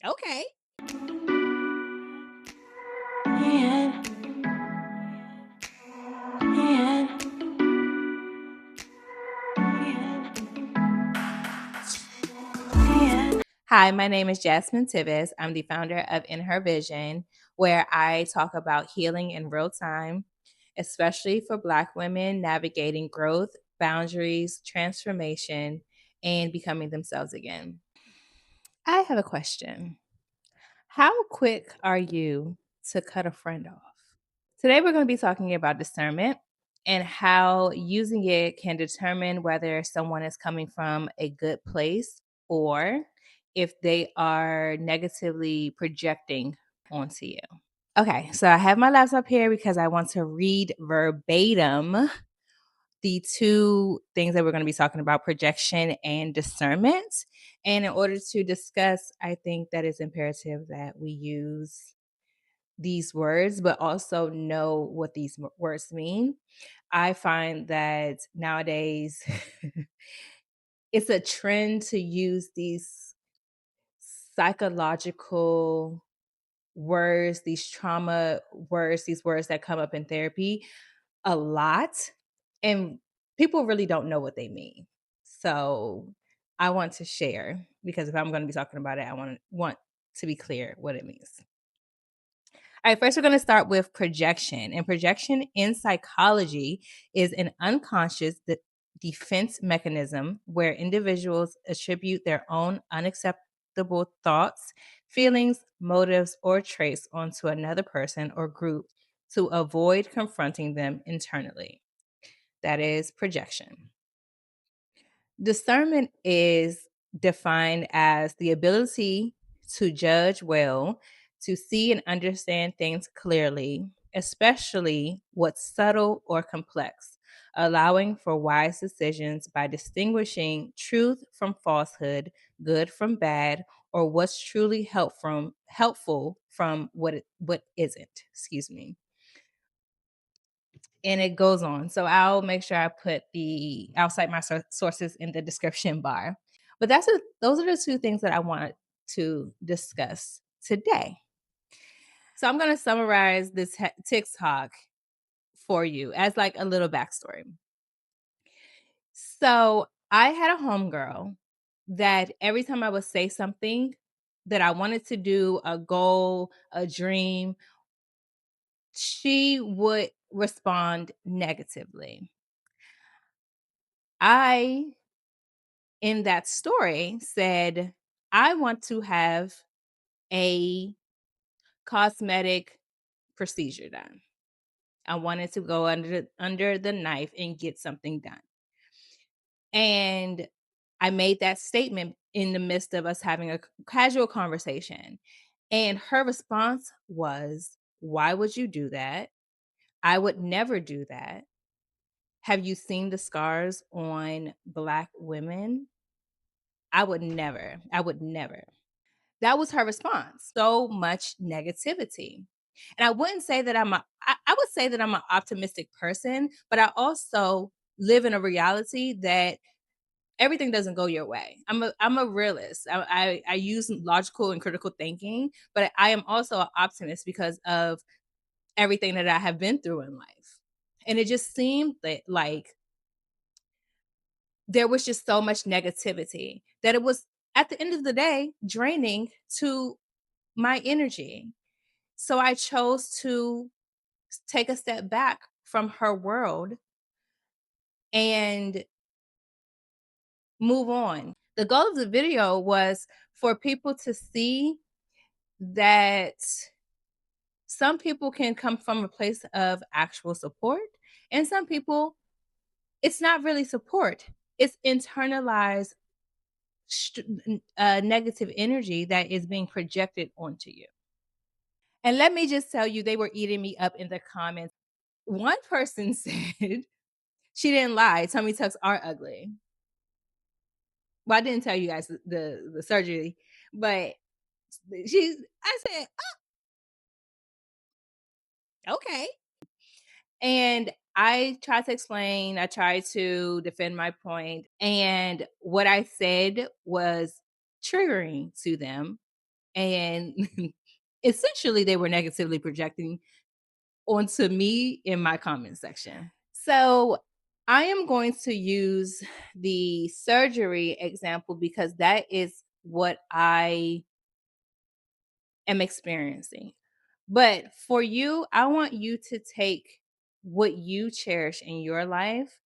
Okay. Yeah, yeah, yeah, yeah. Hi, my name is Jazmine Tivis. I'm the founder of In Her Vision, where I talk about healing in real time, especially for Black women navigating growth, boundaries, transformation, and becoming themselves again. I have a question. How quick are you to cut a friend off? Today, we're going to be talking about discernment and how using it can determine whether someone is coming from a good place or if they are negatively projecting onto you. Okay, so I have my laptop here because I want to read verbatim the two things that we're going to be talking about, projection and discernment. And in order to discuss, I think that it's imperative that we use these words, but also know what these words mean. I find that nowadays it's a trend to use these psychological words, these trauma words, these words that come up in therapy a lot. And people really don't know what they mean. So I want to share because if I'm going to be talking about it, I want to be clear what it means. All right, first we're going to start with projection. And projection in psychology is an unconscious defense mechanism where individuals attribute their own unacceptable thoughts, feelings, motives, or traits onto another person or group to avoid confronting them internally. That is projection. Discernment is defined as the ability to judge well, to see and understand things clearly, especially what's subtle or complex, allowing for wise decisions by distinguishing truth from falsehood, good from bad, or what's truly helpful from what isn't. Excuse me. And it goes on. So I'll make sure I'll cite my sources in the description bar. But those are the two things that I wanted to discuss today. So I'm going to summarize this TikTok for you as like a little backstory. So I had a homegirl that every time I would say something that I wanted to do, a goal, a dream, she would respond negatively. I in that story said, I want to have a cosmetic procedure done. I wanted to go under the knife and get something done. And I made that statement in the midst of us having a casual conversation. And her response was, why would you do that? I would never do that. Have you seen the scars on Black women? I would never. I would never. That was her response. So much negativity. And I wouldn't say that I would say that I'm an optimistic person, but I also live in a reality that everything doesn't go your way. I'm a realist. I use logical and critical thinking, but I am also an optimist because of everything that I have been through in life. And it just seemed that like there was just so much negativity that it was at the end of the day draining to my energy. So I chose to take a step back from her world and move on. The goal of the video was for people to see that some people can come from a place of actual support, and some people, it's not really support, it's internalized negative energy that is being projected onto you. And let me just tell you, they were eating me up in the comments. One person said, she didn't lie. Tummy tucks are ugly. Well, I didn't tell you guys the surgery, but I said, okay. And I tried to explain, I tried to defend my point, and what I said was triggering to them. And essentially they were negatively projecting onto me in my comment section. So I am going to use the surgery example because that is what I am experiencing. But for you, I want you to take what you cherish in your life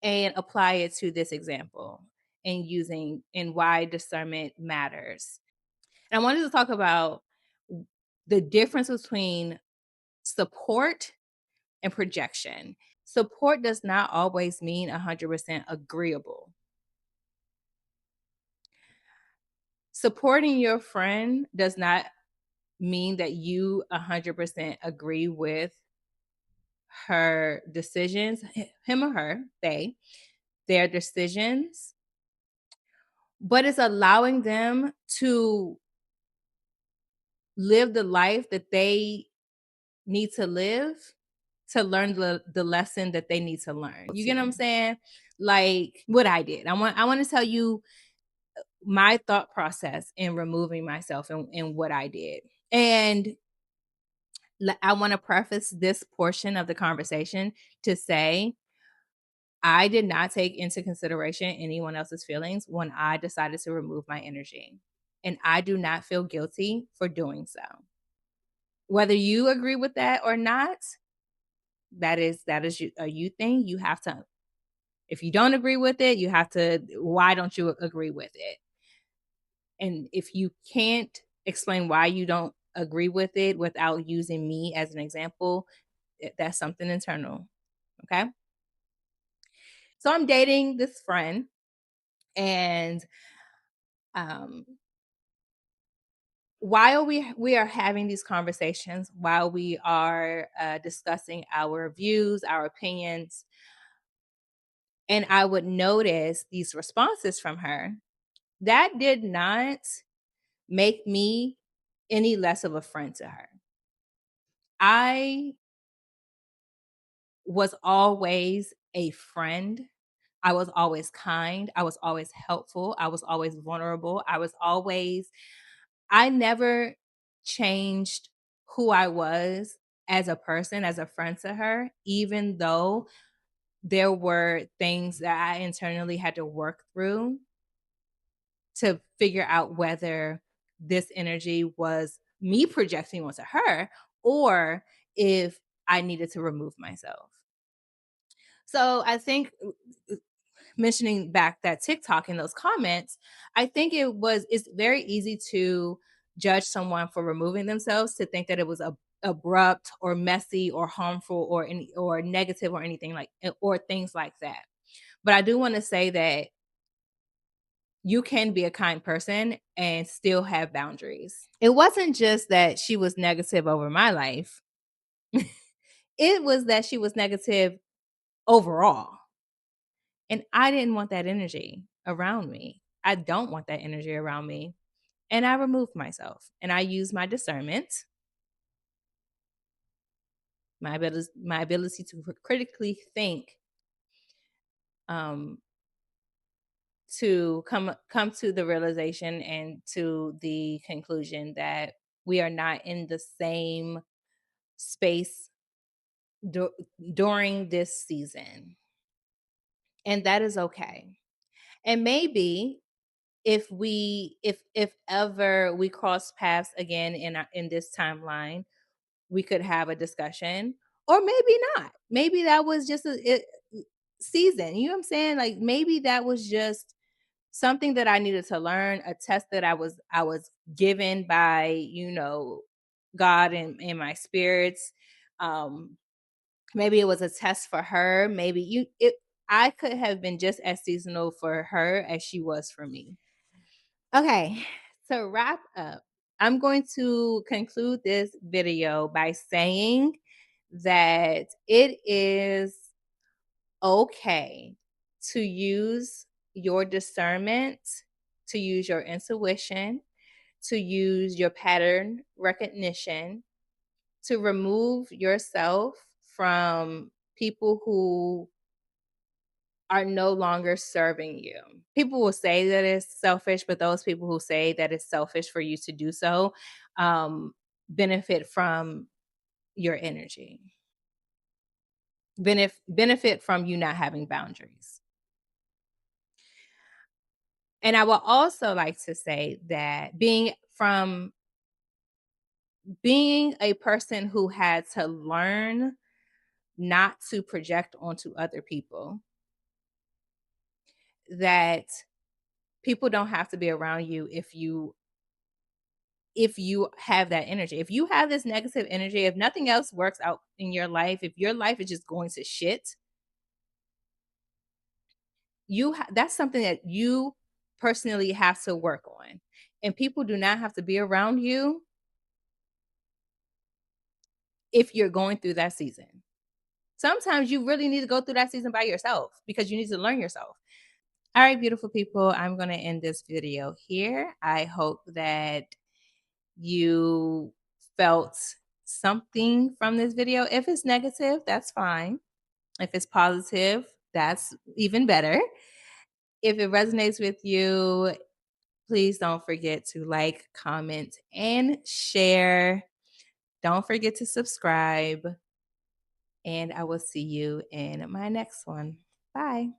and apply it to this example and using and why discernment matters. And I wanted to talk about the difference between support and projection. Support does not always mean 100% agreeable. Supporting your friend does not mean that you 100% agree with her decisions, him or her, their decisions, but it's allowing them to live the life that they need to live to learn the lesson that they need to learn. You get what I'm saying? Like what I did. I want to tell you my thought process in removing myself and what I did. And I want to preface this portion of the conversation to say I did not take into consideration anyone else's feelings when I decided to remove my energy. And I do not feel guilty for doing so. Whether you agree with that or not, that is a you thing. You have to, if you don't agree with it, you have to, why don't you agree with it? And if you can't explain why you don't agree with it without using me as an example, that's something internal. Okay. So I'm dating this friend and um while we are having these conversations, while we are discussing our views, our opinions, and I would notice these responses from her, that did not make me any less of a friend to her. I was always a friend. I was always kind. I was always helpful. I was always vulnerable. I never changed who I was as a person, as a friend to her, even though there were things that I internally had to work through to figure out whether this energy was me projecting onto her or if I needed to remove myself. So I think mentioning back that TikTok in those comments, I think it's very easy to judge someone for removing themselves, to think that it was abrupt or messy or harmful or negative or anything like or things like that. But I do want to say that you can be a kind person and still have boundaries. It wasn't just that she was negative over my life. It was that she was negative overall. And I didn't want that energy around me. I don't want that energy around me. And I removed myself and I used my discernment, my ability to critically think, um, to come to the realization and to the conclusion that we are not in the same space dur- during this season. And that is okay. And maybe if ever we cross paths again in this timeline, we could have a discussion, or maybe not. Maybe that was just season. You know what I'm saying? Like maybe that was just something that I needed to learn, a test that I was given by, God and my spirits. Um Maybe it was a test for her. Maybe I could have been just as seasonal for her as she was for me. Okay, to wrap up, I'm going to conclude this video by saying that it is okay to use your discernment, to use your intuition, to use your pattern recognition, to remove yourself from people who are no longer serving you. People will say that it's selfish, but those people who say that it's selfish for you to do so um, benefit from your energy, benefit from you not having boundaries. And I will also like to say that being a person who had to learn not to project onto other people, that people don't have to be around you if you have that energy. If you have this negative energy, if nothing else works out in your life, if your life is just going to shit, that's something that you personally have to work on. And people do not have to be around you if you're going through that season. Sometimes you really need to go through that season by yourself because you need to learn yourself. All right, beautiful people, I'm going to end this video here. I hope that you felt something from this video. If it's negative, that's fine. If it's positive, that's even better. If it resonates with you, please don't forget to like, comment, and share. Don't forget to subscribe. And I will see you in my next one. Bye.